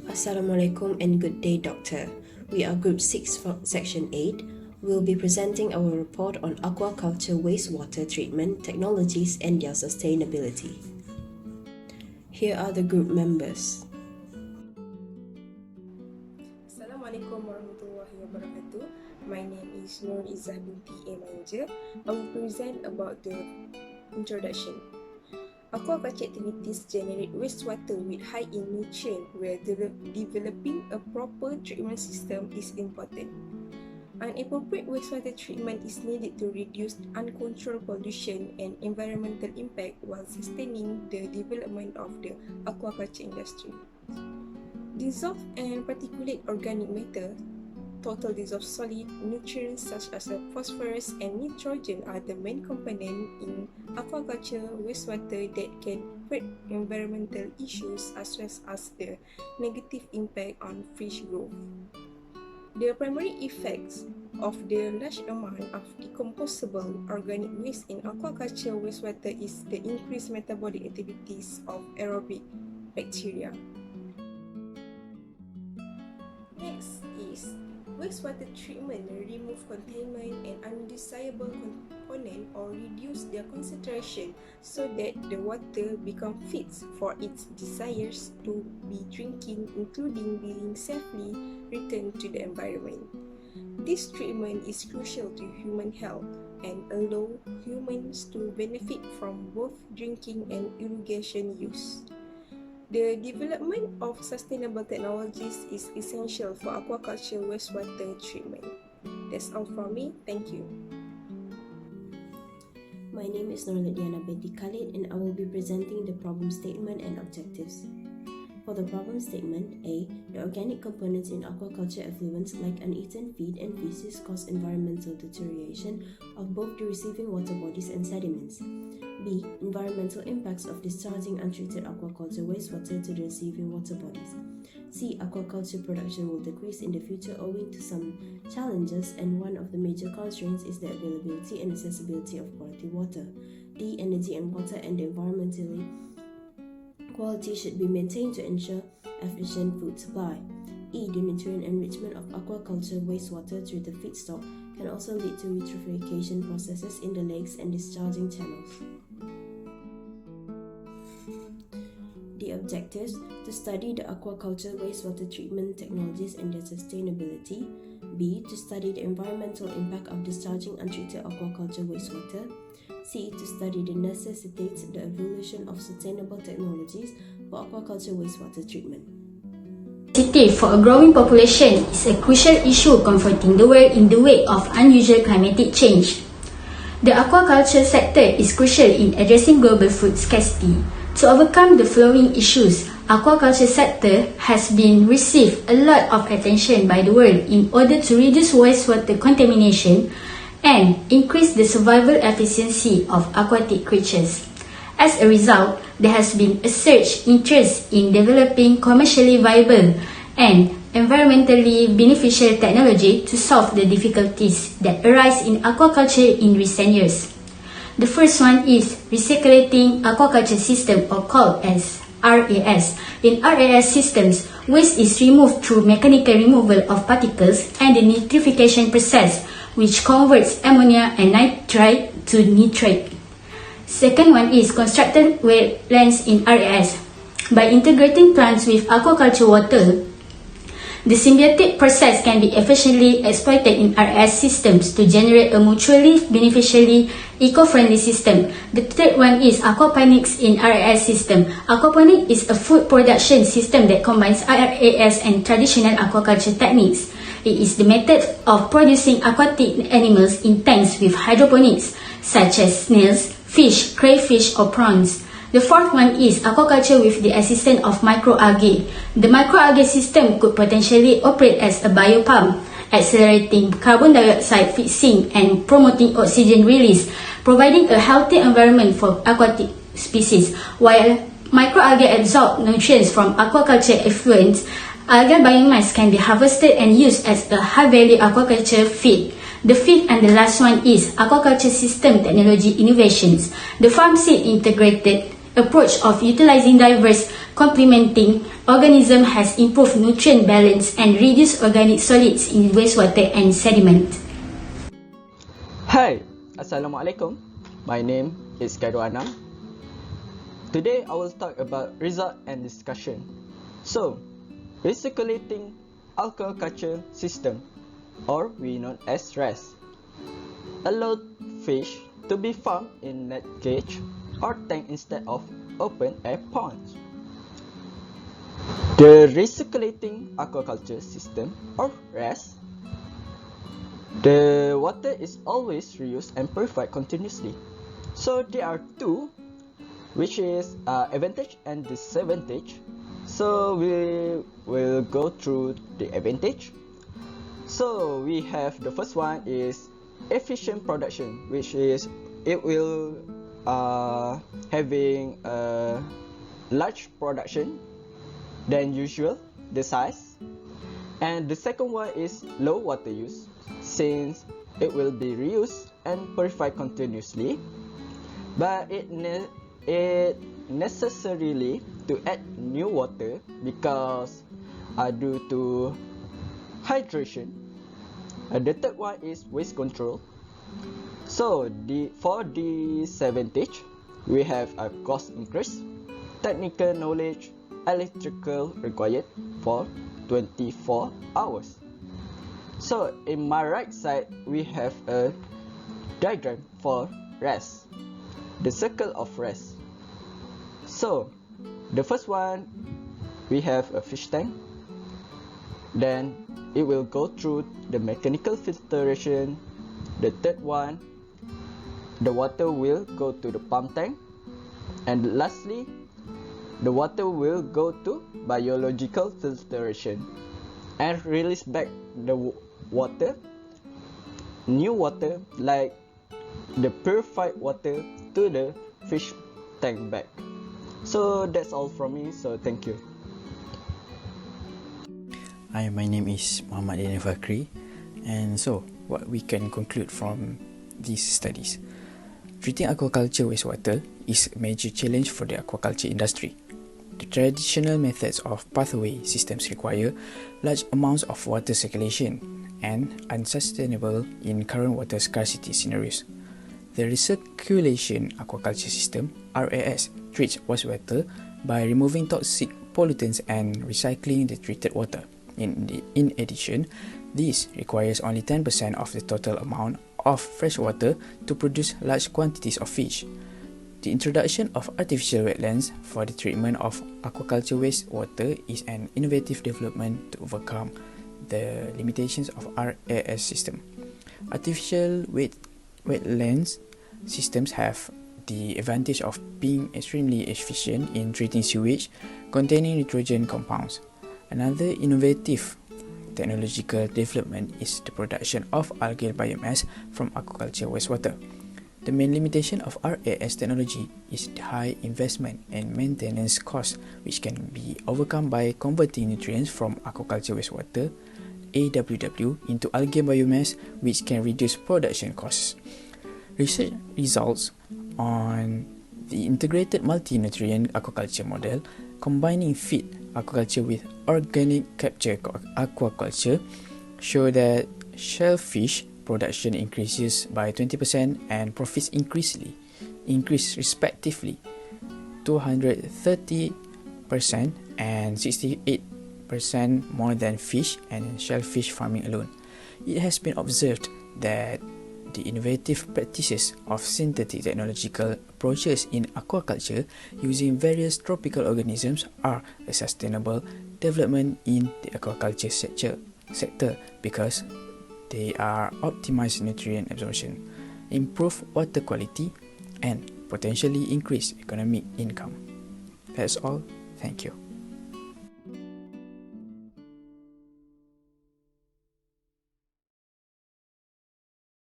Assalamualaikum and good day, Doctor. We are Group 6 for Section 8. We'll be presenting our report on aquaculture wastewater treatment technologies and their sustainability. Here are the group members. Assalamualaikum warahmatullahi wabarakatuh. My name is Nur Izzah binti A. Manager. I will present about the introduction. Aquaculture activities generate wastewater with high in nutrient, where developing a proper treatment system is important. An appropriate wastewater treatment is needed to reduce uncontrolled pollution and environmental impact while sustaining the development of the aquaculture industry. Dissolved and particulate organic matter, total dissolved solid, nutrients such as phosphorus and nitrogen are the main component in aquaculture wastewater that can create environmental issues as well as the negative impact on fish growth. The primary effects of the large amount of decomposable organic waste in aquaculture wastewater is the increased metabolic activities of aerobic bacteria. Next is wastewater treatment remove contaminant and undesirable component or reduce their concentration so that the water become fit for its desires to be drinking, including being safely returned to the environment. This treatment is crucial to human health and allow humans to benefit from both drinking and irrigation use. The development of sustainable technologies is essential for aquaculture wastewater treatment. That's all from me. Thank you. My name is Nurlidiana binti Khalid and I will be presenting the problem statement and objectives. For the problem statement, A. The organic components in aquaculture effluents like uneaten feed and feces cause environmental deterioration of both the receiving water bodies and sediments. B. Environmental impacts of discharging untreated aquaculture wastewater to the receiving water bodies. C. Aquaculture production will decrease in the future owing to some challenges, and one of the major constraints is the availability and accessibility of quality water. D. Energy and water and the environmentally quality should be maintained to ensure efficient food supply. E. The nutrient enrichment of aquaculture wastewater through the feedstock can also lead to recirculation processes in the lakes and discharging channels. The objectives: to study the aquaculture wastewater treatment technologies and their sustainability. B. To study the environmental impact of discharging untreated aquaculture wastewater. C. To study the necessitates the evolution of sustainable technologies for aquaculture wastewater treatment. Scarcity for a growing population is a crucial issue confronting the world in the wake of unusual climatic change. The aquaculture sector is crucial in addressing global food scarcity. To overcome the following issues, aquaculture sector has been received a lot of attention by the world in order to reduce wastewater contamination and increase the survival efficiency of aquatic creatures. As a result, there has been a surge interest in developing commercially viable and environmentally beneficial technology to solve the difficulties that arise in aquaculture in recent years. The first one is Recirculating Aquaculture System, or called as RAS. In RAS systems, waste is removed through mechanical removal of particles and the nitrification process, which converts ammonia and nitrite to nitrate. Second one is constructed wetlands in RAS. By integrating plants with aquaculture water, the symbiotic process can be efficiently exploited in RAS systems to generate a mutually beneficially eco-friendly system. The third one is aquaponics in RAS system. Aquaponics is a food production system that combines RAS and traditional aquaculture techniques. It is the method of producing aquatic animals in tanks with hydroponics, such as snails, fish, crayfish, or prawns. The fourth one is aquaculture with the assistance of microalgae. The microalgae system could potentially operate as a biopump, accelerating carbon dioxide fixing and promoting oxygen release, providing a healthy environment for aquatic species. While microalgae absorb nutrients from aquaculture effluents, algal biomass can be harvested and used as a high-value aquaculture feed. The fifth and the last one is aquaculture system technology innovations. The farm seed integrated approach of utilizing diverse complementing organisms has improved nutrient balance and reduced organic solids in wastewater and sediment. Hi, Assalamualaikum. My name is Khairul Anam. Today I will talk about result and discussion. So, Recirculating Aquaculture System, or we known as RAS, allowed fish to be farmed in net cage or tank instead of open air ponds. The Recirculating Aquaculture System, or RAS, the water is always reused and purified continuously. So there are two, which is advantage and disadvantage. So we will go through the advantage. So we have the first one is efficient production, which is it will having a large production than usual, the size. And the second one is low water use, since it will be reused and purified continuously, but it necessarily to add new water because due to hydration. The third one is waste control. So for the disadvantage, we have a cost increase, technical knowledge, electrical required for 24 hours. So in my right side, we have a diagram for RAS, the circle of RAS. So the first one, we have a fish tank. Then it will go through the mechanical filtration. The third one, the water will go to the pump tank. And lastly, the water will go to biological filtration and release back the water, new water like the purified water to the fish tank back. So that's all from me, so thank you. Hi, my name is Muhammad Daniel Fakri, and so what we can conclude from these studies: treating aquaculture wastewater is a major challenge for the aquaculture industry. The traditional methods of pathaway systems require large amounts of water circulation and unsustainable in current water scarcity scenarios. The Recirculation Aquaculture System (RAS) treats wastewater by removing toxic pollutants and recycling the treated water. In addition, this requires only 10% of the total amount of freshwater to produce large quantities of fish. The introduction of artificial wetlands for the treatment of aquaculture wastewater is an innovative development to overcome the limitations of RAS system. Artificial wetlands systems have the advantage of being extremely efficient in treating sewage containing nitrogen compounds. Another innovative technological development is the production of algal biomass from aquaculture wastewater. The main limitation of RAS technology is the high investment and maintenance costs, which can be overcome by converting nutrients from aquaculture wastewater (AWW) into algal biomass, which can reduce production costs. Research results on the integrated multi-nutrient aquaculture model, combining feed aquaculture with organic capture aquaculture, show that shellfish production increases by 20% and profits increase respectively 230% and 68% more than fish and shellfish farming alone. It has been observed that the innovative practices of synthetic technological approaches in aquaculture using various tropical organisms are a sustainable development in the aquaculture sector because they are optimized nutrient absorption, improve water quality, and potentially increase economic income. That's all. Thank you.